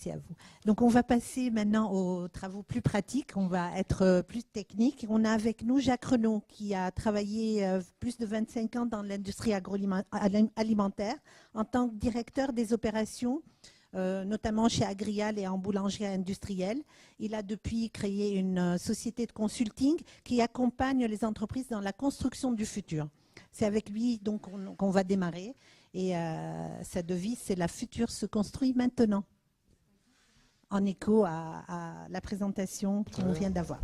Merci à vous. Donc, on va passer maintenant aux travaux plus pratiques. On va être plus technique. On a avec nous Jacques Renaud, qui a travaillé plus de 25 ans dans l'industrie agroalimentaire en tant que directeur des opérations, notamment chez Agrial et en boulangerie industrielle. Il a depuis créé une société de consulting qui accompagne les entreprises dans la construction du futur. C'est avec lui donc qu'on va démarrer. Et sa devise, c'est « La future se construit maintenant », en écho à la présentation qu'on vient d'avoir.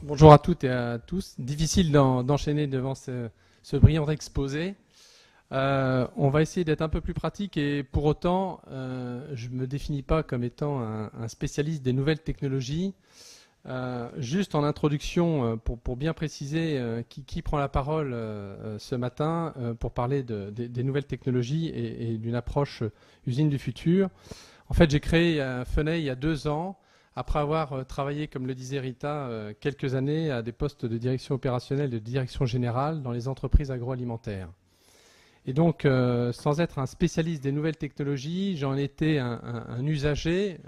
Bonjour à toutes et à tous. Difficile d'enchaîner devant ce brillant exposé. On va essayer d'être un peu plus pratique et pour autant, je ne me définis pas comme étant un spécialiste des nouvelles technologies. Juste en introduction, pour bien préciser qui prend la parole ce matin pour parler des nouvelles technologies et d'une approche usine du futur. En fait, j'ai créé Feney il y a 2 ans, après avoir travaillé, comme le disait Rita, quelques années à des postes de direction opérationnelle et de direction générale dans les entreprises agroalimentaires. Et donc, sans être un spécialiste des nouvelles technologies, j'en étais un usager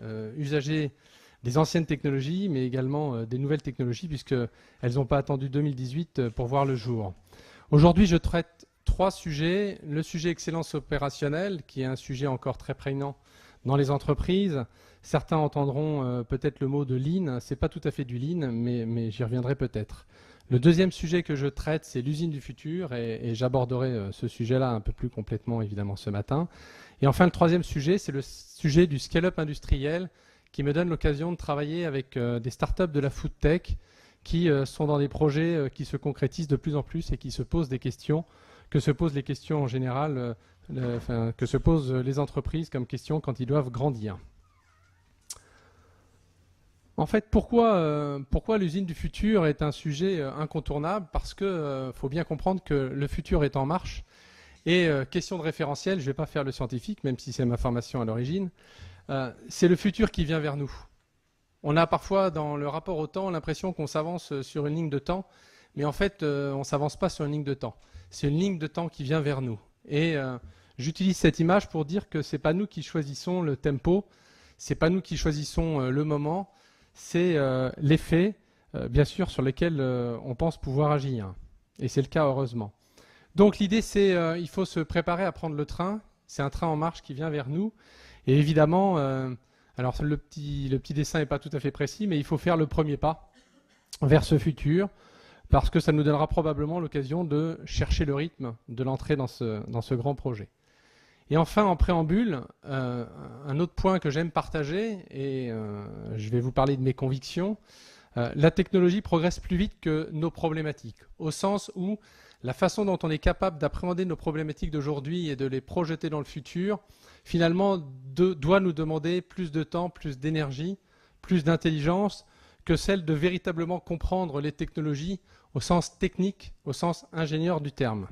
des anciennes technologies, mais également des nouvelles technologies, puisqu'elles n'ont pas attendu 2018 pour voir le jour. Aujourd'hui, je traite 3 sujets. Le sujet excellence opérationnelle, qui est un sujet encore très prégnant dans les entreprises. Certains entendront peut-être le mot de Lean. Ce n'est pas tout à fait du Lean, mais j'y reviendrai peut-être. Le deuxième sujet que je traite, c'est l'usine du futur, et j'aborderai ce sujet-là un peu plus complètement, évidemment, ce matin. Et enfin, le troisième sujet, c'est le sujet du scale-up industriel, qui me donne l'occasion de travailler avec des startups de la food tech qui sont dans des projets qui se concrétisent de plus en plus et qui se posent des questions, que se posent les questions en général, que se posent les entreprises comme questions quand ils doivent grandir. En fait, pourquoi l'usine du futur est un sujet incontournable? Parce que faut bien comprendre que le futur est en marche. Et question de référentiel, je ne vais pas faire le scientifique, même si c'est ma formation à l'origine. C'est le futur qui vient vers nous. On a parfois dans le rapport au temps l'impression qu'on s'avance sur une ligne de temps, mais en fait on ne s'avance pas sur une ligne de temps. C'est une ligne de temps qui vient vers nous. Et j'utilise cette image pour dire que ce n'est pas nous qui choisissons le tempo, ce n'est pas nous qui choisissons le moment, c'est les faits, bien sûr, sur lesquels on pense pouvoir agir. Et c'est le cas heureusement. Donc l'idée c'est il faut se préparer à prendre le train, c'est un train en marche qui vient vers nous. Et évidemment, alors le petit dessin n'est pas tout à fait précis, mais il faut faire le premier pas vers ce futur, parce que ça nous donnera probablement l'occasion de chercher le rythme de l'entrée dans ce grand projet. Et enfin, en préambule, un autre point que j'aime partager, et je vais vous parler de mes convictions, la technologie progresse plus vite que nos problématiques, au sens où la façon dont on est capable d'appréhender nos problématiques d'aujourd'hui et de les projeter dans le futur, finalement, doit nous demander plus de temps, plus d'énergie, plus d'intelligence que celle de véritablement comprendre les technologies au sens technique, au sens ingénieur du terme.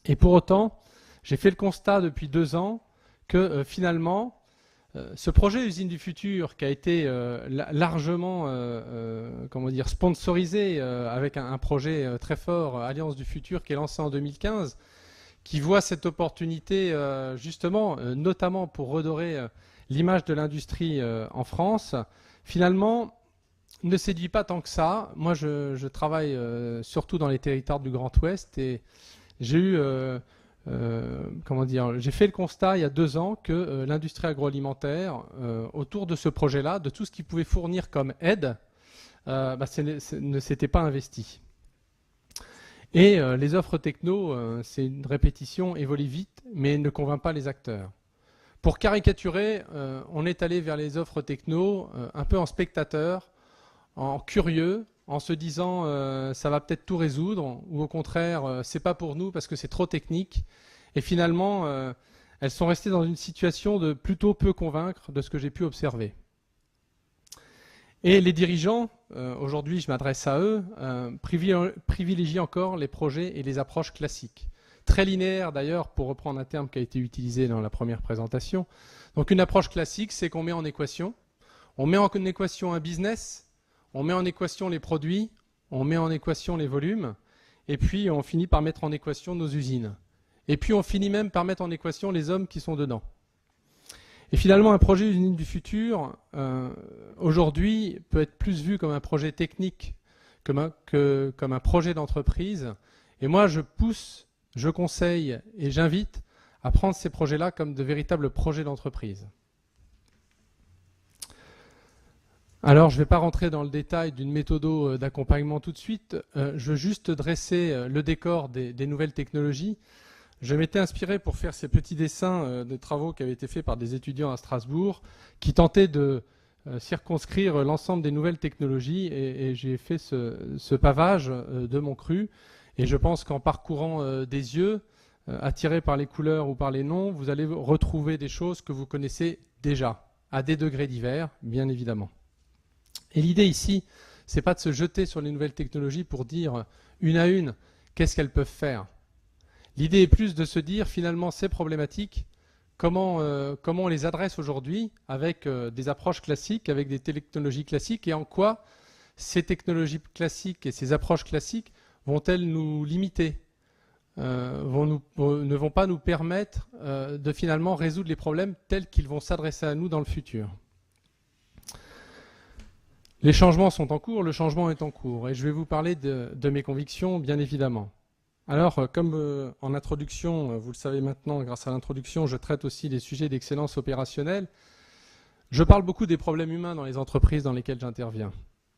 Et pour autant, j'ai fait le constat depuis 2 ans que finalement, ce projet Usine du Futur qui a été largement sponsorisé avec un projet très fort, Alliance du Futur, qui est lancé en 2015, qui voit cette opportunité justement, notamment pour redorer l'image de l'industrie en France, finalement ne séduit pas tant que ça. Moi, je travaille surtout dans les territoires du Grand Ouest et j'ai eu... j'ai fait le constat il y a 2 ans que l'industrie agroalimentaire, autour de ce projet-là, de tout ce qu'il pouvait fournir comme aide, ne s'était pas investi. Et les offres techno, c'est une répétition, évolue vite, mais ne convainc pas les acteurs. Pour caricaturer, on est allé vers les offres techno un peu en spectateur, en curieux, en se disant ça va peut-être tout résoudre, ou au contraire c'est pas pour nous parce que c'est trop technique. Et finalement, elles sont restées dans une situation de plutôt peu convaincre de ce que j'ai pu observer. Et les dirigeants, aujourd'hui je m'adresse à eux, privilégient encore les projets et les approches classiques. Très linéaires d'ailleurs, pour reprendre un terme qui a été utilisé dans la première présentation. Donc une approche classique, c'est qu'on met en équation. On met en équation un business, on met en équation les produits, on met en équation les volumes, et puis on finit par mettre en équation nos usines. Et puis on finit même par mettre en équation les hommes qui sont dedans. Et finalement, un projet usine du futur, aujourd'hui, peut être plus vu comme un projet technique que comme un projet d'entreprise. Et moi, je pousse, je conseille et j'invite à prendre ces projets-là comme de véritables projets d'entreprise. Alors, je ne vais pas rentrer dans le détail d'une méthode d'accompagnement tout de suite. Je veux juste dresser le décor des nouvelles technologies. Je m'étais inspiré pour faire ces petits dessins de travaux qui avaient été faits par des étudiants à Strasbourg qui tentaient de circonscrire l'ensemble des nouvelles technologies et j'ai fait ce pavage de mon cru. Et je pense qu'en parcourant des yeux, attirés par les couleurs ou par les noms, vous allez retrouver des choses que vous connaissez déjà, à des degrés divers, bien évidemment. Et l'idée ici, c'est pas de se jeter sur les nouvelles technologies pour dire une à une qu'est-ce qu'elles peuvent faire. L'idée est plus de se dire finalement ces problématiques, comment on les adresse aujourd'hui avec des approches classiques, avec des technologies classiques, et en quoi ces technologies classiques et ces approches classiques vont-elles nous limiter, ne vont pas nous permettre de finalement résoudre les problèmes tels qu'ils vont s'adresser à nous dans le futur. Les changements sont en cours, le changement est en cours, et je vais vous parler de mes convictions, bien évidemment. Alors, comme en introduction, vous le savez maintenant, grâce à l'introduction, je traite aussi des sujets d'excellence opérationnelle. Je parle beaucoup des problèmes humains dans les entreprises dans lesquelles j'interviens.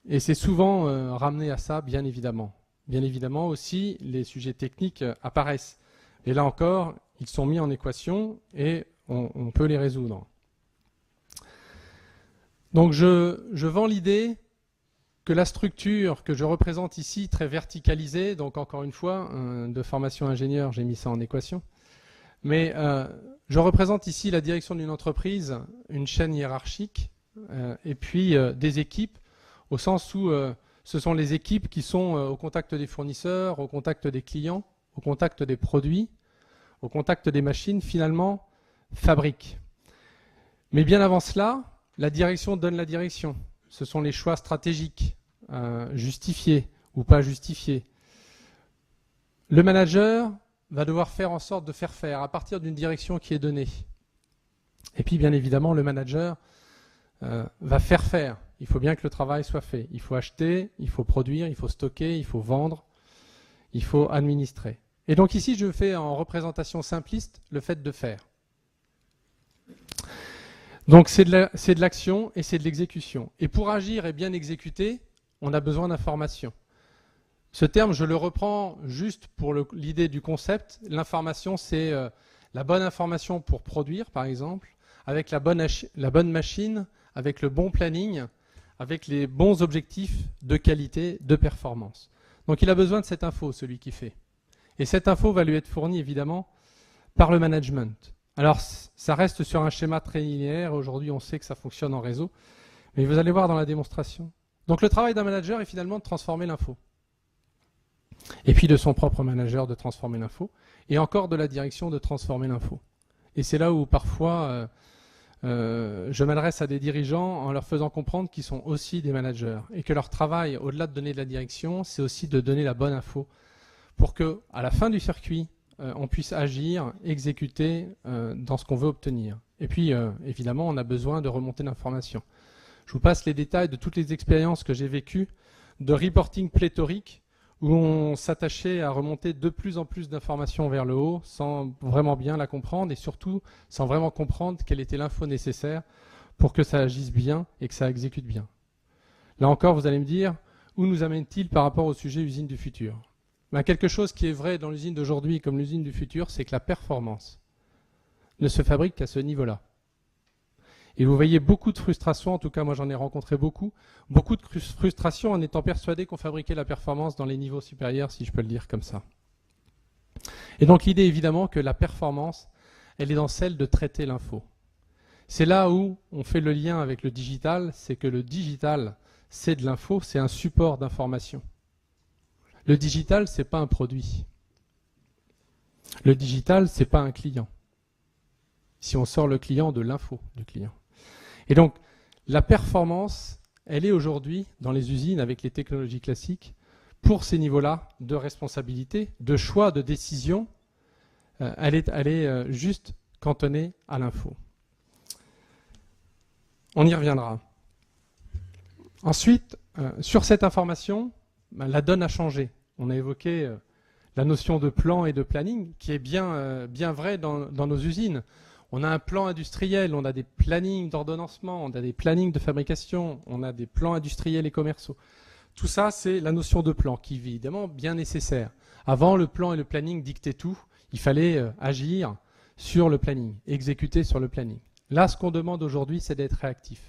Et c'est souvent ramené à ça, bien évidemment. Bien évidemment aussi, les sujets techniques apparaissent. Et là encore, ils sont mis en équation et on peut les résoudre. Donc je vends l'idée que la structure que je représente ici, très verticalisée, donc encore une fois, de formation ingénieur, j'ai mis ça en équation, mais je représente ici la direction d'une entreprise, une chaîne hiérarchique, et puis des équipes, au sens où ce sont les équipes qui sont au contact des fournisseurs, au contact des clients, au contact des produits, au contact des machines, finalement, fabriquent. Mais bien avant cela, la direction donne la direction. Ce sont les choix stratégiques, justifiés ou pas justifiés. Le manager va devoir faire en sorte de faire à partir d'une direction qui est donnée. Et puis, bien évidemment, le manager va faire. Il faut bien que le travail soit fait. Il faut acheter, il faut produire, il faut stocker, il faut vendre, il faut administrer. Et donc ici, je fais en représentation simpliste le fait de faire. Donc c'est de l'action et c'est de l'exécution. Et pour agir et bien exécuter, on a besoin d'information. Ce terme, je le reprends juste pour l'idée du concept. L'information, c'est la bonne information pour produire, par exemple, avec la bonne machine, avec le bon planning, avec les bons objectifs de qualité, de performance. Donc il a besoin de cette info, celui qui fait. Et cette info va lui être fournie, évidemment, par le management. Alors, ça reste sur un schéma très linéaire. Aujourd'hui, on sait que ça fonctionne en réseau. Mais vous allez voir dans la démonstration. Donc, le travail d'un manager est finalement de transformer l'info. Et puis de son propre manager de transformer l'info. Et encore de la direction de transformer l'info. Et c'est là où parfois, je m'adresse à des dirigeants en leur faisant comprendre qu'ils sont aussi des managers. Et que leur travail, au-delà de donner de la direction, c'est aussi de donner la bonne info. Pour que, à la fin du circuit, on puisse agir, exécuter dans ce qu'on veut obtenir. Et puis, évidemment, on a besoin de remonter l'information. Je vous passe les détails de toutes les expériences que j'ai vécues de reporting pléthorique où on s'attachait à remonter de plus en plus d'informations vers le haut sans vraiment bien la comprendre et surtout sans vraiment comprendre quelle était l'info nécessaire pour que ça agisse bien et que ça exécute bien. Là encore, vous allez me dire, où nous amène-t-il par rapport au sujet usine du futur ? Ben, quelque chose qui est vrai dans l'usine d'aujourd'hui comme l'usine du futur, c'est que la performance ne se fabrique qu'à ce niveau-là. Et vous voyez beaucoup de frustration, en tout cas moi j'en ai rencontré beaucoup de frustration en étant persuadé qu'on fabriquait la performance dans les niveaux supérieurs, si je peux le dire comme ça. Et donc l'idée évidemment que la performance, elle est dans celle de traiter l'info. C'est là où on fait le lien avec le digital, c'est que le digital, c'est de l'info, c'est un support d'information. Le digital, c'est pas un produit. Le digital, c'est pas un client. Si on sort le client de l'info du client. Et donc, la performance, elle est aujourd'hui dans les usines avec les technologies classiques pour ces niveaux-là de responsabilité, de choix, de décision. Elle est juste cantonnée à l'info. On y reviendra. Ensuite, sur cette information, la donne a changé. On a évoqué la notion de plan et de planning, qui est bien vrai dans nos usines. On a un plan industriel, on a des plannings d'ordonnancement, on a des plannings de fabrication, on a des plans industriels et commerciaux. Tout ça, c'est la notion de plan, qui est évidemment bien nécessaire. Avant, le plan et le planning dictaient tout. Il fallait agir sur le planning, exécuter sur le planning. Là, ce qu'on demande aujourd'hui, c'est d'être réactif.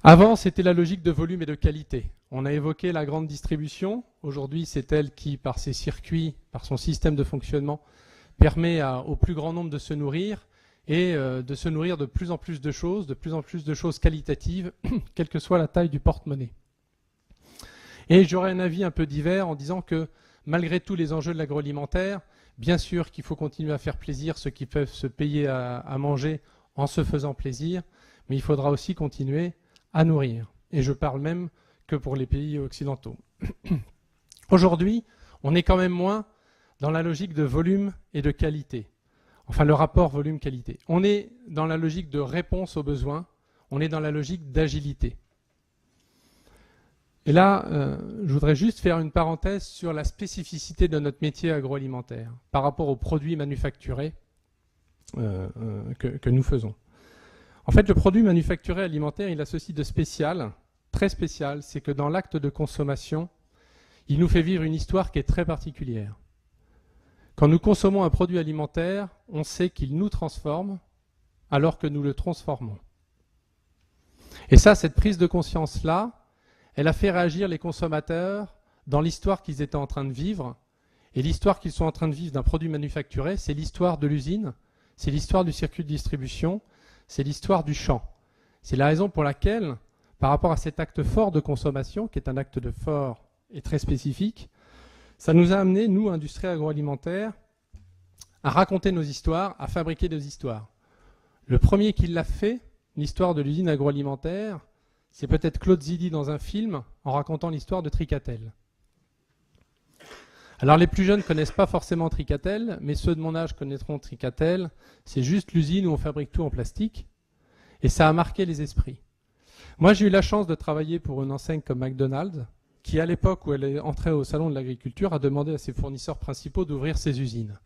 Avant, c'était la logique de volume et de qualité. On a évoqué la grande distribution. Aujourd'hui, c'est elle qui, par ses circuits, par son système de fonctionnement, permet au plus grand nombre de se nourrir et de se nourrir de plus en plus de choses qualitatives, quelle que soit la taille du porte-monnaie. Et j'aurais un avis un peu divers en disant que malgré tous les enjeux de l'agroalimentaire, bien sûr qu'il faut continuer à faire plaisir ceux qui peuvent se payer à manger en se faisant plaisir, mais il faudra aussi continuer à nourrir. Et je parle même que pour les pays occidentaux. Aujourd'hui, on est quand même moins dans la logique de volume et de qualité. Enfin, le rapport volume-qualité. On est dans la logique de réponse aux besoins, on est dans la logique d'agilité. Et là, je voudrais juste faire une parenthèse sur la spécificité de notre métier agroalimentaire par rapport aux produits manufacturés que nous faisons. En fait, le produit manufacturé alimentaire, il a ceci de spécial, très spécial, c'est que dans l'acte de consommation, il nous fait vivre une histoire qui est très particulière. Quand nous consommons un produit alimentaire, on sait qu'il nous transforme alors que nous le transformons. Et ça, cette prise de conscience-là, elle a fait réagir les consommateurs dans l'histoire qu'ils étaient en train de vivre. Et l'histoire qu'ils sont en train de vivre d'un produit manufacturé, c'est l'histoire de l'usine, c'est l'histoire du circuit de distribution, c'est l'histoire du champ. C'est la raison pour laquelle, par rapport à cet acte fort de consommation, qui est un acte de fort et très spécifique, ça nous a amené, nous, industrie agroalimentaire, à raconter nos histoires, à fabriquer nos histoires. Le premier qui l'a fait, l'histoire de l'usine agroalimentaire, c'est peut-être Claude Zidi dans un film en racontant l'histoire de Tricatel. Alors les plus jeunes ne connaissent pas forcément Tricatel, mais ceux de mon âge connaîtront Tricatel. C'est juste l'usine où on fabrique tout en plastique. Et ça a marqué les esprits. Moi, j'ai eu la chance de travailler pour une enseigne comme McDonald's, qui à l'époque où elle est entrée au salon de l'agriculture a demandé à ses fournisseurs principaux d'ouvrir ses usines.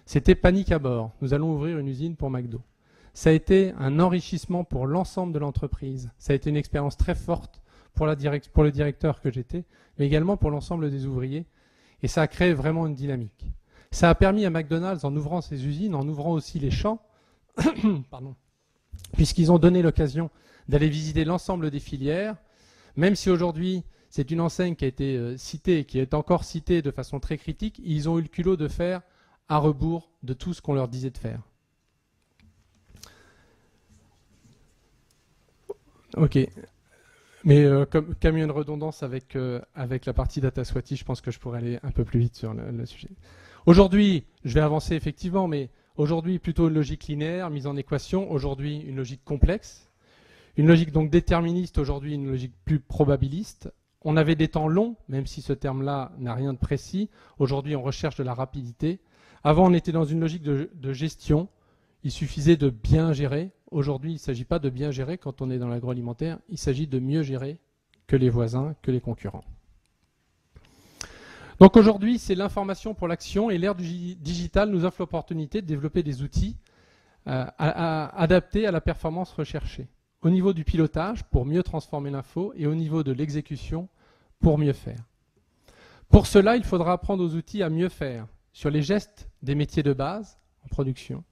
C'était panique à bord. Nous allons ouvrir une usine pour McDo. Ça a été un enrichissement pour l'ensemble de l'entreprise. Ça a été une expérience très forte pour le directeur que j'étais, mais également pour l'ensemble des ouvriers. Et ça a créé vraiment une dynamique. Ça a permis à McDonald's, en ouvrant ses usines, en ouvrant aussi les champs, pardon, puisqu'ils ont donné l'occasion d'aller visiter l'ensemble des filières, même si aujourd'hui c'est une enseigne qui a été citée et qui est encore citée de façon très critique, ils ont eu le culot de faire à rebours de tout ce qu'on leur disait de faire. Ok. Mais comme il y a une redondance avec la partie data Swati, je pense que je pourrais aller un peu plus vite sur le sujet. Aujourd'hui, je vais avancer effectivement, mais aujourd'hui plutôt une logique linéaire, mise en équation. Aujourd'hui, une logique complexe. Une logique donc déterministe, aujourd'hui une logique plus probabiliste. On avait des temps longs, même si ce terme-là n'a rien de précis. Aujourd'hui, on recherche de la rapidité. Avant, on était dans une logique de gestion. Il suffisait de bien gérer. Aujourd'hui, il ne s'agit pas de bien gérer quand on est dans l'agroalimentaire. Il s'agit de mieux gérer que les voisins, que les concurrents. Donc aujourd'hui, c'est l'information pour l'action et l'ère du digital nous offre l'opportunité de développer des outils adaptés à la performance recherchée. Au niveau du pilotage, pour mieux transformer l'info, et au niveau de l'exécution, pour mieux faire. Pour cela, il faudra apprendre aux outils à mieux faire sur les gestes des métiers de base en production,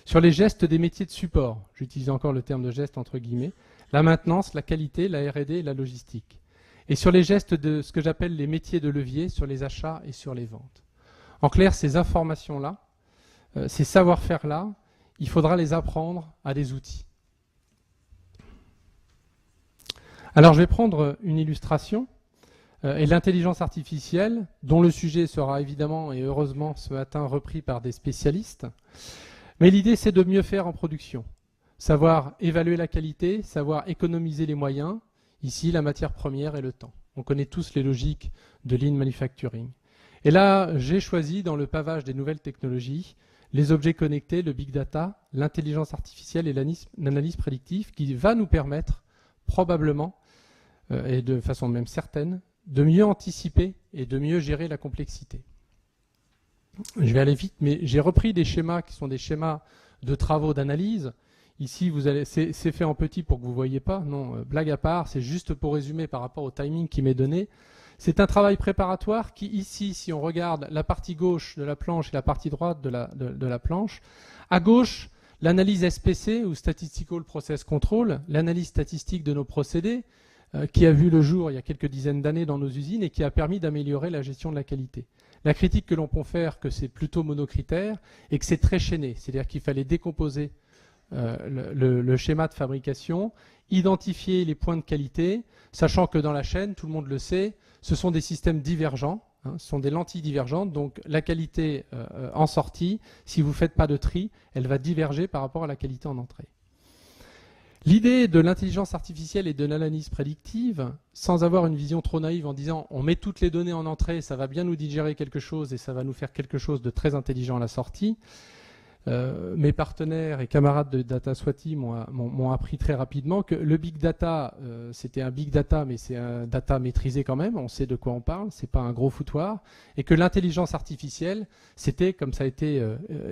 sur les gestes des métiers de support, j'utilise encore le terme de geste entre guillemets, la maintenance, la qualité, la R&D et la logistique. Et sur les gestes de ce que j'appelle les métiers de levier, sur les achats et sur les ventes. En clair, ces informations-là, ces savoir-faire-là, il faudra les apprendre à des outils. Alors je vais prendre une illustration et l'intelligence artificielle, dont le sujet sera évidemment et heureusement ce matin repris par des spécialistes. Mais l'idée, c'est de mieux faire en production. Savoir évaluer la qualité, savoir économiser les moyens, ici la matière première et le temps. On connaît tous les logiques de lean manufacturing. Et là, j'ai choisi dans le pavage des nouvelles technologies les objets connectés, le big data, l'intelligence artificielle et l'analyse prédictive qui va nous permettre probablement, et de façon même certaine, de mieux anticiper et de mieux gérer la complexité. Je vais aller vite, mais j'ai repris des schémas qui sont des schémas de travaux d'analyse. Ici, c'est fait en petit pour que vous ne voyez pas. Non, blague à part, c'est juste pour résumer par rapport au timing qui m'est donné. C'est un travail préparatoire qui, ici, si on regarde la partie gauche de la planche et la partie droite de la planche, à gauche, l'analyse SPC ou Statistical Process Control, l'analyse statistique de nos procédés, qui a vu le jour il y a quelques dizaines d'années dans nos usines et qui a permis d'améliorer la gestion de la qualité. La critique que l'on peut faire, que c'est plutôt monocritère et que c'est très chaîné, c'est-à-dire qu'il fallait décomposer le schéma de fabrication, identifier les points de qualité, sachant que dans la chaîne, tout le monde le sait, ce sont des systèmes divergents, ce sont des lentilles divergentes, donc la qualité en sortie, si vous ne faites pas de tri, elle va diverger par rapport à la qualité en entrée. L'idée de l'intelligence artificielle et de l'analyse prédictive, sans avoir une vision trop naïve en disant on met toutes les données en entrée, ça va bien nous digérer quelque chose et ça va nous faire quelque chose de très intelligent à la sortie. Mes partenaires et camarades de Data Swati m'ont appris très rapidement que le big data, c'était un big data, mais c'est un data maîtrisé quand même, on sait de quoi on parle, c'est pas un gros foutoir, et que l'intelligence artificielle, c'était, comme ça a été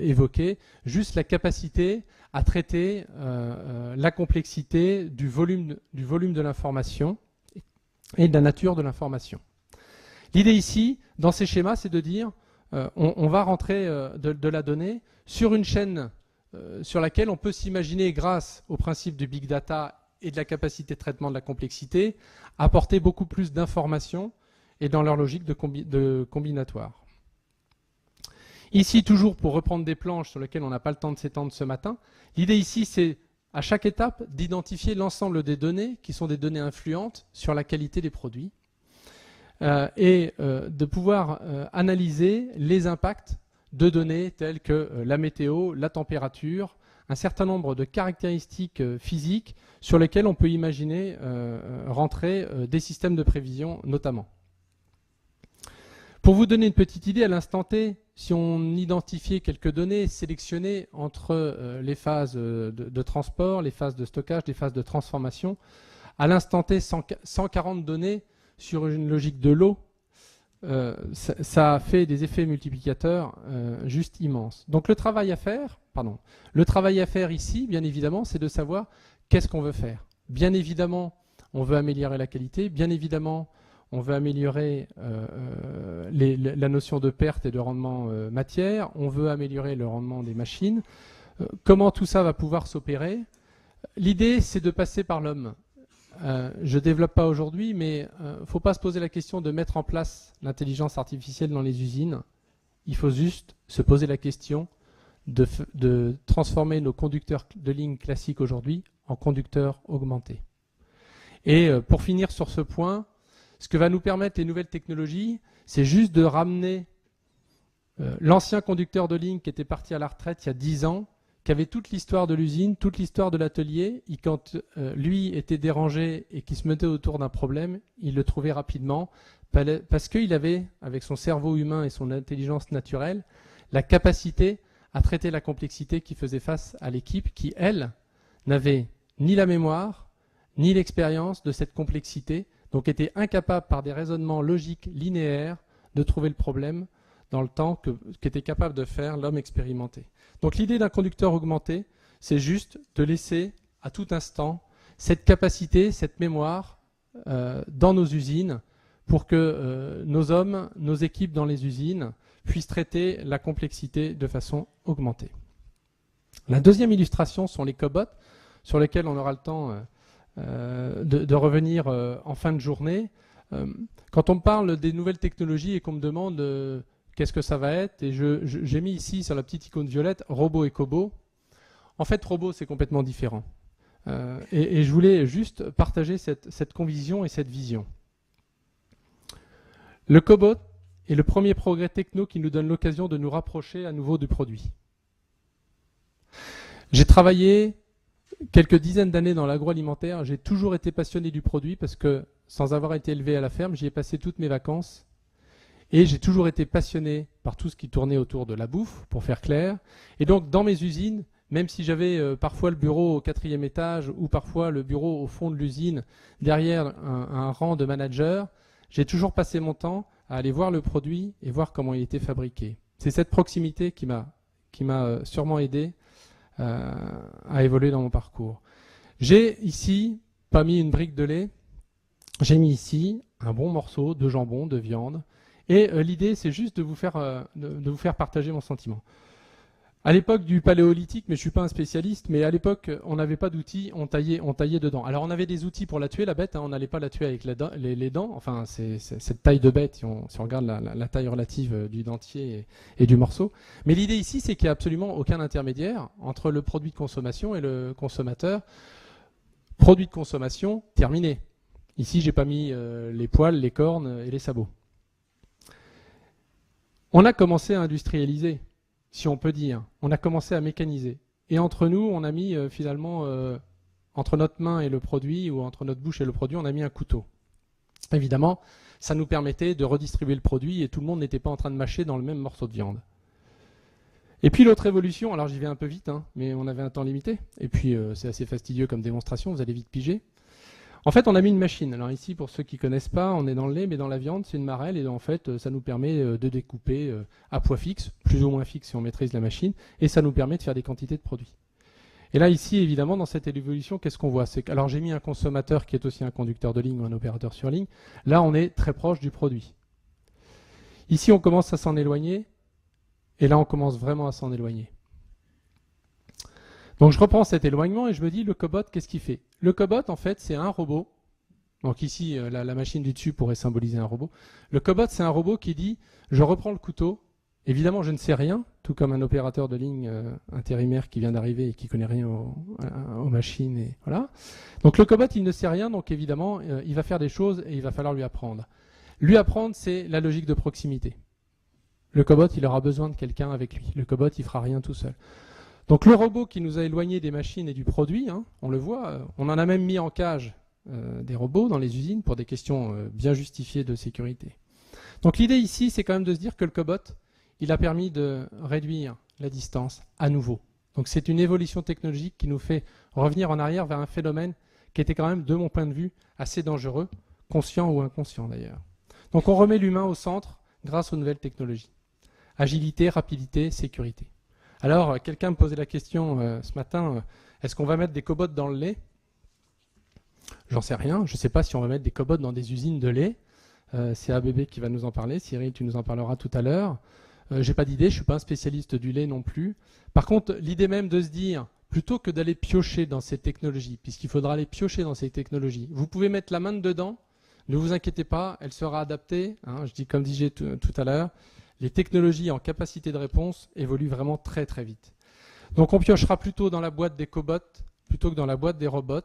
évoqué, juste la capacité à traiter la complexité du volume de l'information et de la nature de l'information. L'idée ici, dans ces schémas, c'est de dire on va rentrer de la donnée sur une chaîne sur laquelle on peut s'imaginer, grâce au principe du big data et de la capacité de traitement de la complexité, apporter beaucoup plus d'informations et dans leur logique de combinatoire. Ici, toujours pour reprendre des planches sur lesquelles on n'a pas le temps de s'étendre ce matin, l'idée ici, c'est à chaque étape d'identifier l'ensemble des données qui sont des données influentes sur la qualité des produits et de pouvoir analyser les impacts de données telles que la météo, la température, un certain nombre de caractéristiques physiques sur lesquelles on peut imaginer rentrer des systèmes de prévision notamment. Pour vous donner une petite idée, à l'instant T, si on identifiait quelques données sélectionnées entre les phases de transport, les phases de stockage, les phases de transformation, à l'instant T, 140 données sur une logique de lot, ça a fait des effets multiplicateurs juste immenses. Donc le travail à faire ici, bien évidemment, c'est de savoir qu'est-ce qu'on veut faire. Bien évidemment, on veut améliorer la qualité, bien évidemment, on veut améliorer la notion de perte et de rendement matière, on veut améliorer le rendement des machines. Comment tout ça va pouvoir s'opérer? L'idée, c'est de passer par l'homme. Je ne développe pas aujourd'hui, mais il ne faut pas se poser la question de mettre en place l'intelligence artificielle dans les usines. Il faut juste se poser la question de transformer nos conducteurs de ligne classiques aujourd'hui en conducteurs augmentés. Et pour finir sur ce point, ce que va nous permettre les nouvelles technologies, c'est juste de ramener l'ancien conducteur de ligne qui était parti à la retraite il y a 10 ans, qui avait toute l'histoire de l'usine, toute l'histoire de l'atelier, et quand lui était dérangé et qu'il se mettait autour d'un problème, il le trouvait rapidement, parce qu'il avait, avec son cerveau humain et son intelligence naturelle, la capacité à traiter la complexité qui faisait face à l'équipe qui, elle, n'avait ni la mémoire, ni l'expérience de cette complexité, donc était incapable par des raisonnements logiques linéaires de trouver le problème dans le temps qu'était capable de faire l'homme expérimenté. Donc l'idée d'un conducteur augmenté, c'est juste de laisser à tout instant cette capacité, cette mémoire dans nos usines pour que nos hommes, nos équipes dans les usines puissent traiter la complexité de façon augmentée. La deuxième illustration sont les cobots, sur lesquels on aura le temps de revenir en fin de journée. Quand on me parle des nouvelles technologies et qu'on me demande qu'est-ce que ça va être, et j'ai mis ici sur la petite icône violette robot et cobo. En fait, robot, c'est complètement différent. Et je voulais juste partager cette conviction et cette vision. Le cobot est le premier progrès techno qui nous donne l'occasion de nous rapprocher à nouveau du produit. J'ai travaillé quelques dizaines d'années dans l'agroalimentaire. J'ai toujours été passionné du produit parce que, sans avoir été élevé à la ferme, j'y ai passé toutes mes vacances. Et j'ai toujours été passionné par tout ce qui tournait autour de la bouffe, pour faire clair. Et donc, dans mes usines, même si j'avais parfois le bureau au 4e étage ou parfois le bureau au fond de l'usine, derrière un rang de manager, j'ai toujours passé mon temps à aller voir le produit et voir comment il était fabriqué. C'est cette proximité qui m'a sûrement aidé à évoluer dans mon parcours. J'ai ici pas mis une brique de lait, j'ai mis ici un bon morceau de jambon, de viande. Et l'idée, c'est juste de vous faire partager mon sentiment. À l'époque du paléolithique, mais je ne suis pas un spécialiste, mais à l'époque, on n'avait pas d'outils, on taillait dedans. Alors on avait des outils pour la tuer, la bête, hein, on n'allait pas la tuer avec les dents, enfin c'est cette taille de bête, si on regarde la taille relative du dentier et du morceau. Mais l'idée ici, c'est qu'il n'y a absolument aucun intermédiaire entre le produit de consommation et le consommateur. Produit de consommation, terminé. Ici, j'ai pas mis les poils, les cornes et les sabots. On a commencé à industrialiser, si on peut dire. On a commencé à mécaniser. Et entre nous, on a mis finalement, entre notre main et le produit, ou entre notre bouche et le produit, on a mis un couteau. Évidemment, ça nous permettait de redistribuer le produit et tout le monde n'était pas en train de mâcher dans le même morceau de viande. Et puis l'autre évolution, alors j'y vais un peu vite, hein, mais on avait un temps limité. Et puis c'est assez fastidieux comme démonstration, vous allez vite piger. En fait, on a mis une machine. Alors ici, pour ceux qui ne connaissent pas, on est dans le lait, mais dans la viande, c'est une marelle. Et en fait, ça nous permet de découper à poids fixe, plus ou moins fixe si on maîtrise la machine. Et ça nous permet de faire des quantités de produits. Et là, ici, évidemment, dans cette évolution, qu'est-ce qu'on voit? Alors j'ai mis un consommateur qui est aussi un conducteur de ligne ou un opérateur sur ligne. Là, on est très proche du produit. Ici, on commence à s'en éloigner. Et là, on commence vraiment à s'en éloigner. Donc je reprends cet éloignement et je me dis, le cobot, qu'est-ce qu'il fait? Le cobot, en fait, c'est un robot. Donc ici, la machine du dessus pourrait symboliser un robot. Le cobot, c'est un robot qui dit, je reprends le couteau. Évidemment, je ne sais rien, tout comme un opérateur de ligne intérimaire qui vient d'arriver et qui connaît rien aux machines. Et voilà. Donc le cobot, il ne sait rien, donc évidemment, il va faire des choses et il va falloir lui apprendre. Lui apprendre, c'est la logique de proximité. Le cobot, il aura besoin de quelqu'un avec lui. Le cobot, il fera rien tout seul. Donc le robot qui nous a éloignés des machines et du produit, hein, on le voit, on en a même mis en cage des robots dans les usines pour des questions bien justifiées de sécurité. Donc l'idée ici, c'est quand même de se dire que le cobot, il a permis de réduire la distance à nouveau. Donc c'est une évolution technologique qui nous fait revenir en arrière vers un phénomène qui était quand même, de mon point de vue, assez dangereux, conscient ou inconscient d'ailleurs. Donc on remet l'humain au centre grâce aux nouvelles technologies. Agilité, rapidité, sécurité. Alors, quelqu'un me posait la question ce matin, est-ce qu'on va mettre des cobots dans le lait? J'en sais rien, je ne sais pas si on va mettre des cobots dans des usines de lait. C'est ABB qui va nous en parler, Cyril, tu nous en parleras tout à l'heure. J'ai pas d'idée, je ne suis pas un spécialiste du lait non plus. Par contre, l'idée même de se dire, plutôt que d'aller piocher dans ces technologies, puisqu'il faudra aller piocher dans ces technologies, vous pouvez mettre la main dedans, ne vous inquiétez pas, elle sera adaptée, hein, je dis comme disais tout à l'heure. Les technologies en capacité de réponse évoluent vraiment très très vite. Donc on piochera plutôt dans la boîte des cobots plutôt que dans la boîte des robots.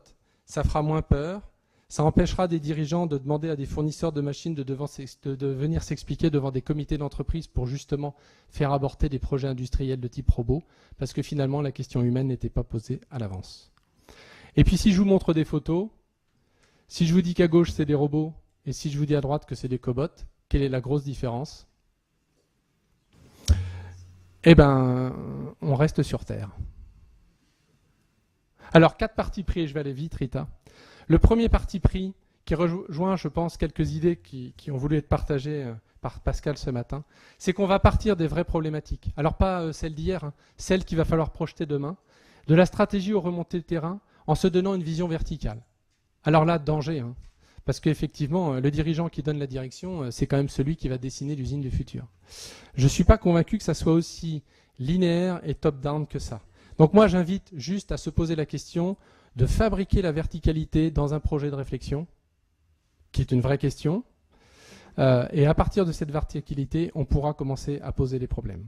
Ça fera moins peur. Ça empêchera des dirigeants de demander à des fournisseurs de machines de venir s'expliquer devant des comités d'entreprise pour justement faire aborter des projets industriels de type robot, parce que finalement la question humaine n'était pas posée à l'avance. Et puis si je vous montre des photos, si je vous dis qu'à gauche c'est des robots et si je vous dis à droite que c'est des cobots, quelle est la grosse différence? Eh bien, on reste sur Terre. Alors, 4 partis pris, et je vais aller vite, Rita. Le premier parti pris, qui rejoint, je pense, quelques idées qui ont voulu être partagées par Pascal ce matin, c'est qu'on va partir des vraies problématiques. Alors, pas celles d'hier, hein, celles qu'il va falloir projeter demain, de la stratégie aux remontées de terrain, en se donnant une vision verticale. Alors là, danger, hein, parce qu'effectivement, le dirigeant qui donne la direction, c'est quand même celui qui va dessiner l'usine du futur. Je ne suis pas convaincu que ça soit aussi linéaire et top-down que ça. Donc moi, j'invite juste à se poser la question de fabriquer la verticalité dans un projet de réflexion, qui est une vraie question. Et à partir de cette verticalité, on pourra commencer à poser les problèmes.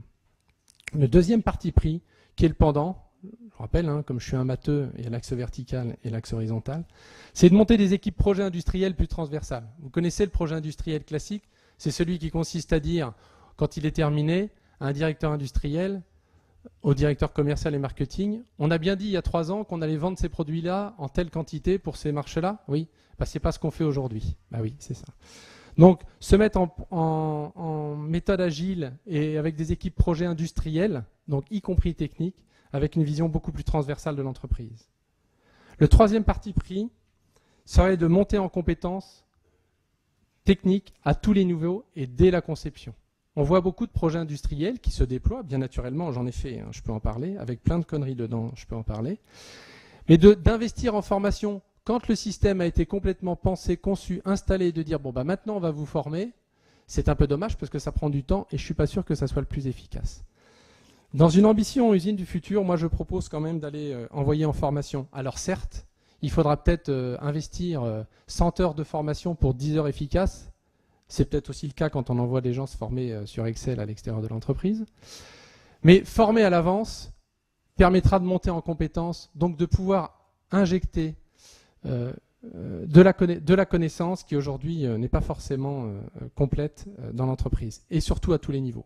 Le deuxième parti pris, qui est le pendant, je rappelle, hein, comme je suis un matheux, il y a l'axe vertical et l'axe horizontal, c'est de monter des équipes projets industriels plus transversales. Vous connaissez le projet industriel classique, c'est celui qui consiste à dire, quand il est terminé, à un directeur industriel, au directeur commercial et marketing, on a bien dit il y a 3 ans qu'on allait vendre ces produits-là en telle quantité pour ces marchés-là. Oui, bah, c'est pas ce qu'on fait aujourd'hui. Bah oui, c'est ça. Donc, se mettre en méthode agile et avec des équipes projets industrielles, donc y compris techniques, avec une vision beaucoup plus transversale de l'entreprise. Le troisième parti pris serait de monter en compétences techniques à tous les niveaux et dès la conception. On voit beaucoup de projets industriels qui se déploient, bien naturellement, j'en ai fait, je peux en parler, avec plein de conneries dedans, je peux en parler. Mais d'investir en formation quand le système a été complètement pensé, conçu, installé, de dire bon bah maintenant on va vous former, c'est un peu dommage parce que ça prend du temps et je suis pas sûr que ça soit le plus efficace. Dans une ambition usine du futur, moi je propose quand même d'aller envoyer en formation. Alors certes, il faudra peut-être investir 100 heures de formation pour 10 heures efficaces. C'est peut-être aussi le cas quand on envoie des gens se former sur Excel à l'extérieur de l'entreprise. Mais former à l'avance permettra de monter en compétences, donc de pouvoir injecter de la connaissance qui aujourd'hui n'est pas forcément complète dans l'entreprise, et surtout à tous les niveaux.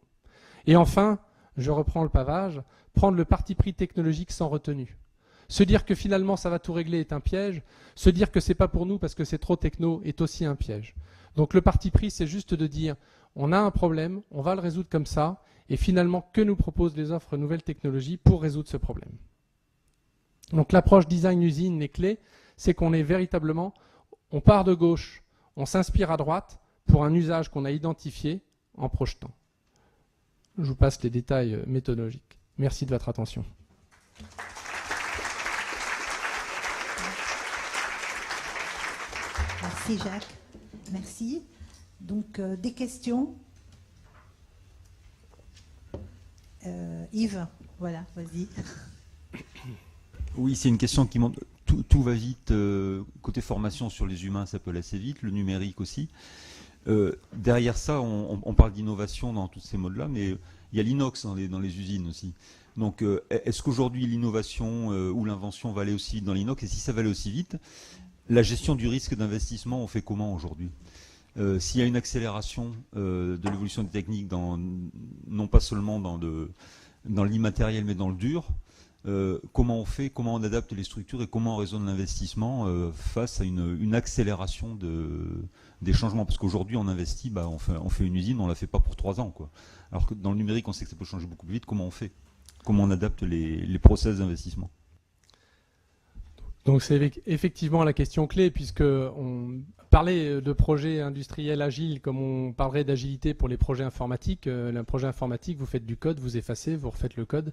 Et enfin, je reprends le pavage, prendre le parti pris technologique sans retenue. Se dire que finalement ça va tout régler est un piège, se dire que c'est pas pour nous parce que c'est trop techno est aussi un piège. Donc le parti pris, c'est juste de dire on a un problème, on va le résoudre comme ça, et finalement que nous proposent les offres nouvelles technologies pour résoudre ce problème. Donc l'approche design usine est clé, c'est qu'on est véritablement, on part de gauche, on s'inspire à droite pour un usage qu'on a identifié en projetant. Je vous passe les détails méthodologiques. Merci de votre attention. Merci Jacques. Merci. Donc des questions. Yves, voilà, vas-y. Oui, c'est une question qui montre. Tout va vite. Côté formation sur les humains, ça peut aller assez vite. Le numérique aussi. Derrière ça, on parle d'innovation dans tous ces modes-là, mais il y a l'inox dans les usines aussi. Donc, est-ce qu'aujourd'hui l'innovation ou l'invention va aller aussi vite dans l'inox? Et si ça va aller aussi vite, la gestion du risque d'investissement, on fait comment aujourd'hui? S'il y a une accélération de l'évolution des techniques, non pas seulement dans l'immatériel, mais dans le dur, comment on fait, comment on adapte les structures et comment on raisonne l'investissement face à une accélération des changements? Parce qu'aujourd'hui, on investit, on fait une usine, on ne la fait pas pour 3 ans, quoi. Alors que dans le numérique, on sait que ça peut changer beaucoup plus vite. Comment on fait? Comment on adapte les process d'investissement? Donc c'est effectivement la question clé, puisqu'on parlait de projets industriels agiles comme on parlerait d'agilité pour les projets informatiques. Un projet informatique, vous faites du code, vous effacez, vous refaites le code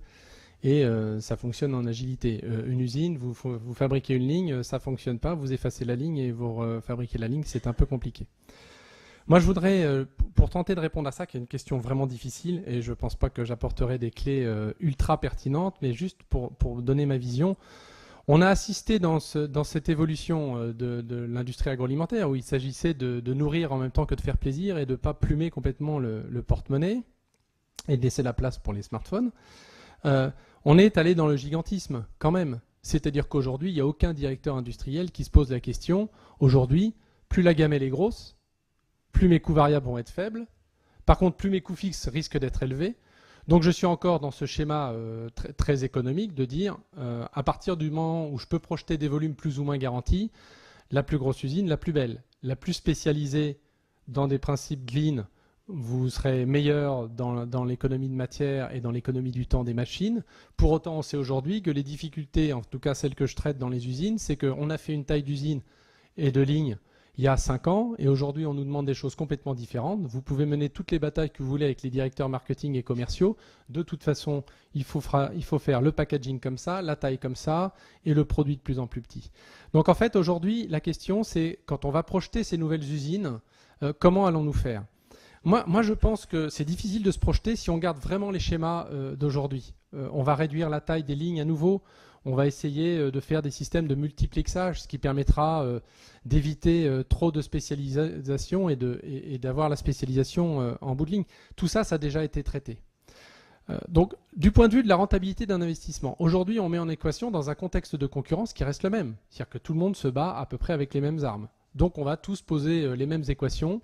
et ça fonctionne en agilité. Une usine, vous fabriquez une ligne, ça ne fonctionne pas, vous effacez la ligne et vous fabriquez la ligne, c'est un peu compliqué. Moi, je voudrais, pour tenter de répondre à ça, qui est une question vraiment difficile, et je ne pense pas que j'apporterai des clés ultra pertinentes, mais juste pour donner ma vision, on a assisté dans cette évolution de l'industrie agroalimentaire où il s'agissait de nourrir en même temps que de faire plaisir et de ne pas plumer complètement le porte-monnaie et de laisser la place pour les smartphones. On est allé dans le gigantisme quand même. C'est-à-dire qu'aujourd'hui, il n'y a aucun directeur industriel qui se pose la question, aujourd'hui, plus la gamme elle est grosse, plus mes coûts variables vont être faibles. Par contre, plus mes coûts fixes risquent d'être élevés. Donc je suis encore dans ce schéma très économique de dire, à partir du moment où je peux projeter des volumes plus ou moins garantis, la plus grosse usine, la plus belle, la plus spécialisée dans des principes lean, vous serez meilleur dans l'économie de matière et dans l'économie du temps des machines. Pour autant, on sait aujourd'hui que les difficultés, en tout cas celles que je traite dans les usines, c'est qu'on a fait une taille d'usine et de ligne il y a 5 ans, et aujourd'hui on nous demande des choses complètement différentes. Vous pouvez mener toutes les batailles que vous voulez avec les directeurs marketing et commerciaux. De toute façon, il faut faire le packaging comme ça, la taille comme ça, et le produit de plus en plus petit. Donc en fait, aujourd'hui, la question c'est, quand on va projeter ces nouvelles usines, comment allons-nous faire ? Moi, je pense que c'est difficile de se projeter si on garde vraiment les schémas d'aujourd'hui. On va réduire la taille des lignes à nouveau. On va essayer de faire des systèmes de multiplexage, ce qui permettra d'éviter trop de spécialisation et d'avoir la spécialisation en bout de ligne. Tout ça, ça a déjà été traité. Donc, du point de vue de la rentabilité d'un investissement, aujourd'hui, on met en équation dans un contexte de concurrence qui reste le même. C'est-à-dire que tout le monde se bat à peu près avec les mêmes armes. Donc, on va tous poser les mêmes équations.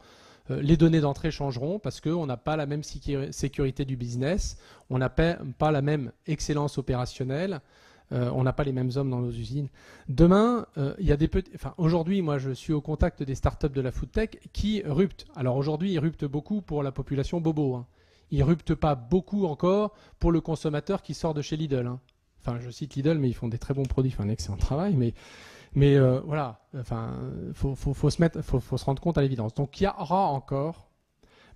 Les données d'entrée changeront parce qu'on n'a pas la même sécurité du business, on n'a pas la même excellence opérationnelle, On n'a pas les mêmes hommes dans nos usines. Demain, il y a des petits. Enfin, aujourd'hui, moi, je suis au contact des startups de la food tech qui ruptent. Alors aujourd'hui, ils ruptent beaucoup pour la population bobo, hein. Ils ruptent pas beaucoup encore pour le consommateur qui sort de chez Lidl, hein. Enfin, je cite Lidl, mais ils font des très bons produits, ils font un excellent travail. Mais voilà. Enfin, faut se rendre compte à l'évidence. Donc, il y aura encore,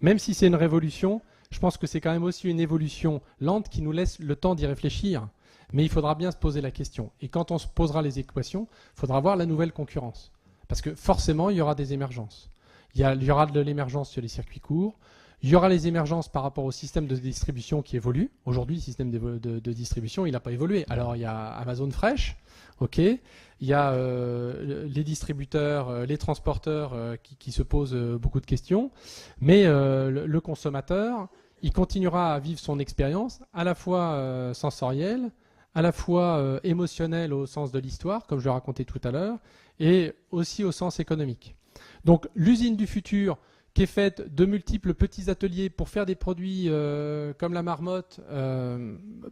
même si c'est une révolution, je pense que c'est quand même aussi une évolution lente qui nous laisse le temps d'y réfléchir. Mais il faudra bien se poser la question. Et quand on se posera les équations, il faudra voir la nouvelle concurrence. Parce que forcément, il y aura des émergences. Il y aura de l'émergence sur les circuits courts. Il y aura les émergences par rapport au système de distribution qui évolue. Aujourd'hui, le système de distribution, il n'a pas évolué. Alors, il y a Amazon Fresh, ok. Il y a les distributeurs, les transporteurs qui se posent beaucoup de questions. Mais le consommateur, il continuera à vivre son expérience à la fois sensorielle, à la fois émotionnel au sens de l'histoire, comme je le racontais tout à l'heure, et aussi au sens économique. Donc l'usine du futur, qui est faite de multiples petits ateliers pour faire des produits comme la marmotte,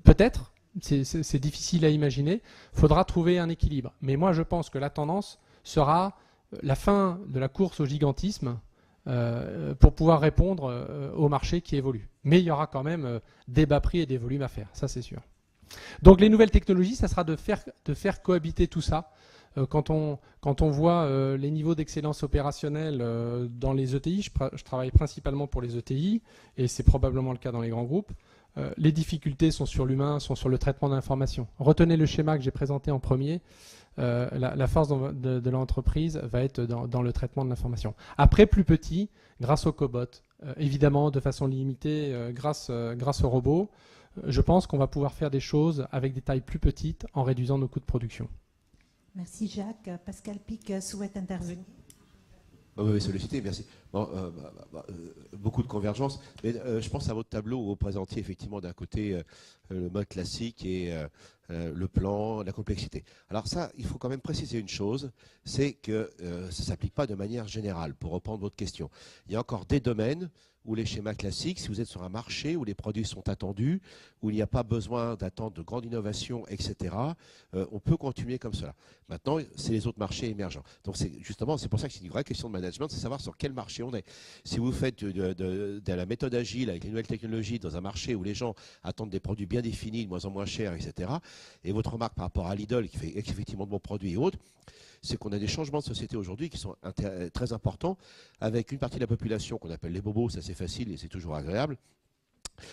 peut-être, c'est difficile à imaginer, il faudra trouver un équilibre. Mais moi je pense que la tendance sera la fin de la course au gigantisme pour pouvoir répondre au marché qui évolue. Mais il y aura quand même des bas prix et des volumes à faire, ça c'est sûr. Donc les nouvelles technologies, ça sera de faire cohabiter tout ça. Quand on voit les niveaux d'excellence opérationnelle dans les ETI, je travaille principalement pour les ETI, et c'est probablement le cas dans les grands groupes, les difficultés sont sur l'humain, sont sur le traitement d'informations. Retenez le schéma que j'ai présenté en premier, la force de l'entreprise va être dans le traitement de l'information. Après, plus petit, grâce aux cobots, évidemment de façon limitée, grâce aux robots, je pense qu'on va pouvoir faire des choses avec des tailles plus petites en réduisant nos coûts de production. Merci Jacques. Pascal Pic souhaite intervenir. Oui, sollicité, merci. Bon, beaucoup de convergence, mais je pense à votre tableau où vous présentiez effectivement d'un côté le mode classique et le plan, la complexité. Alors ça, il faut quand même préciser une chose, c'est que ça ne s'applique pas de manière générale, pour reprendre votre question. Il y a encore des domaines où les schémas classiques, si vous êtes sur un marché où les produits sont attendus, où il n'y a pas besoin d'attendre de grandes innovations, etc., on peut continuer comme cela. Maintenant, c'est les autres marchés émergents. Donc c'est pour ça que c'est une vraie question de management, c'est savoir sur quel marché on est. Si vous faites de la méthode agile avec les nouvelles technologies dans un marché où les gens attendent des produits bien définis, de moins en moins chers, etc., et votre remarque par rapport à Lidl qui fait effectivement de bons produits et autres, c'est qu'on a des changements de société aujourd'hui qui sont très importants, avec une partie de la population qu'on appelle les bobos, ça c'est facile et c'est toujours agréable,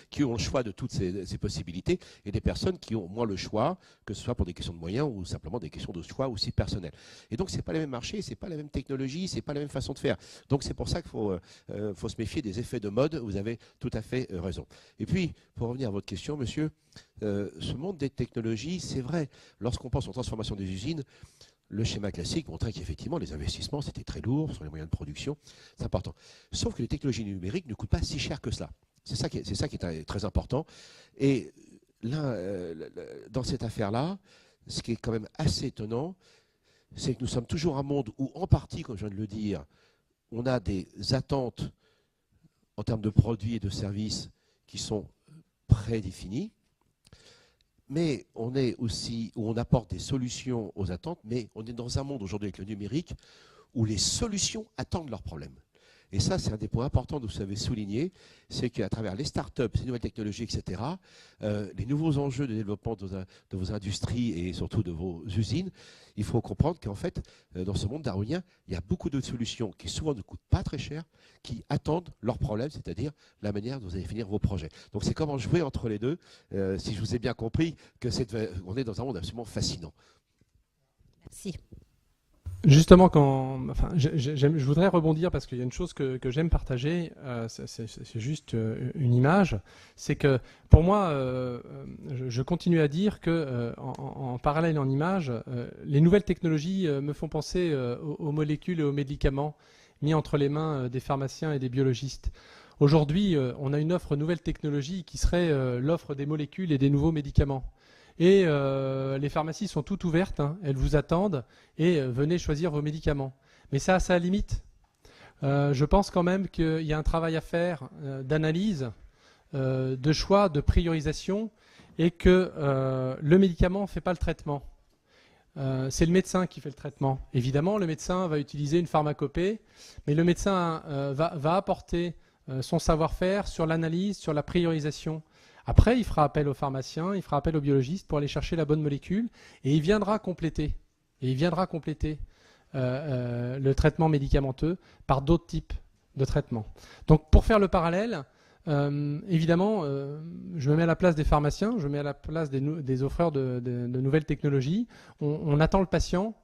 qui ont le choix de toutes ces possibilités, et des personnes qui ont moins le choix, que ce soit pour des questions de moyens ou simplement des questions de choix aussi personnels. Et donc, ce n'est pas les mêmes marchés, ce n'est pas la même technologie, ce n'est pas la même façon de faire. Donc, c'est pour ça qu'il faut se méfier des effets de mode. Vous avez tout à fait raison. Et puis, pour revenir à votre question, monsieur, ce monde des technologies, c'est vrai, lorsqu'on pense aux transformations des usines, le schéma classique montrait qu'effectivement, les investissements, c'était très lourd sur les moyens de production, c'est important. Sauf que les technologies numériques ne coûtent pas si cher que cela. C'est ça qui est très important. Et là, dans cette affaire-là, ce qui est quand même assez étonnant, c'est que nous sommes toujours un monde où, en partie, comme je viens de le dire, on a des attentes en termes de produits et de services qui sont prédéfinies. Mais on est aussi où on apporte des solutions aux attentes, mais on est dans un monde aujourd'hui avec le numérique où les solutions attendent leurs problèmes. Et ça, c'est un des points importants que vous avez souligné, c'est qu'à travers les startups, ces nouvelles technologies, etc., les nouveaux enjeux de développement de vos industries et surtout de vos usines, il faut comprendre qu'en fait, dans ce monde darwinien, il y a beaucoup de solutions qui souvent ne coûtent pas très cher, qui attendent leurs problèmes, c'est-à-dire la manière dont vous allez finir vos projets. Donc c'est comment jouer entre les deux, si je vous ai bien compris, on est dans un monde absolument fascinant. Merci. Justement, je voudrais rebondir parce qu'il y a une chose que j'aime partager, c'est juste une image, c'est que pour moi, je continue à dire que en parallèle en image, les nouvelles technologies me font penser aux molécules et aux médicaments mis entre les mains des pharmaciens et des biologistes. Aujourd'hui, on a une offre nouvelle technologie qui serait l'offre des molécules et des nouveaux médicaments. Et les pharmacies sont toutes ouvertes, hein, elles vous attendent et venez choisir vos médicaments. Mais ça a sa limite. Je pense quand même qu'il y a un travail à faire d'analyse, de choix, de priorisation. et que le médicament ne fait pas le traitement. C'est le médecin qui fait le traitement. Évidemment, le médecin va utiliser une pharmacopée, mais le médecin va apporter son savoir-faire sur l'analyse, sur la priorisation. Après, il fera appel au pharmacien, il fera appel au biologiste pour aller chercher la bonne molécule, et il viendra compléter. Le traitement médicamenteux par d'autres types de traitements. Donc, pour faire le parallèle, évidemment, je me mets à la place des pharmaciens, je me mets à la place des offreurs de nouvelles technologies. On attend le patient.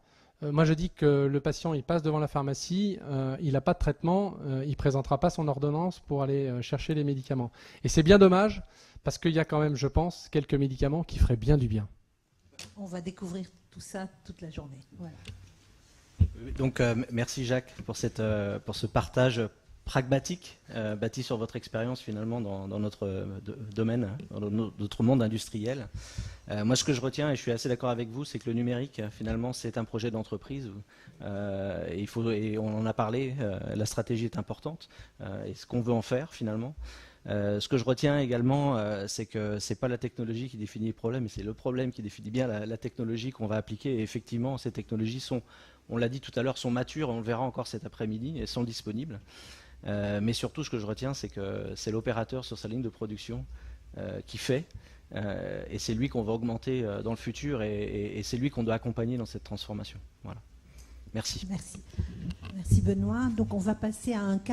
Moi, je dis que le patient, il passe devant la pharmacie, il n'a pas de traitement, il ne présentera pas son ordonnance pour aller chercher les médicaments. Et c'est bien dommage, parce qu'il y a quand même, je pense, quelques médicaments qui feraient bien du bien. On va découvrir tout ça toute la journée. Voilà. Donc, merci Jacques pour ce partage pragmatique, bâti sur votre expérience finalement dans notre domaine, dans notre monde industriel. Moi, ce que je retiens, et je suis assez d'accord avec vous, c'est que le numérique, finalement, c'est un projet d'entreprise. Et on en a parlé, la stratégie est importante, et ce qu'on veut en faire finalement. Ce que je retiens également, c'est que ce n'est pas la technologie qui définit le problème, mais c'est le problème qui définit bien la technologie qu'on va appliquer. Et effectivement, ces technologies sont, on l'a dit tout à l'heure, sont matures, on le verra encore cet après-midi, elles sont disponibles. Mais surtout, ce que je retiens, c'est que c'est l'opérateur sur sa ligne de production qui fait, et c'est lui qu'on va augmenter dans le futur, et c'est lui qu'on doit accompagner dans cette transformation. Voilà. Merci. Merci Benoît. Donc on va passer à un cas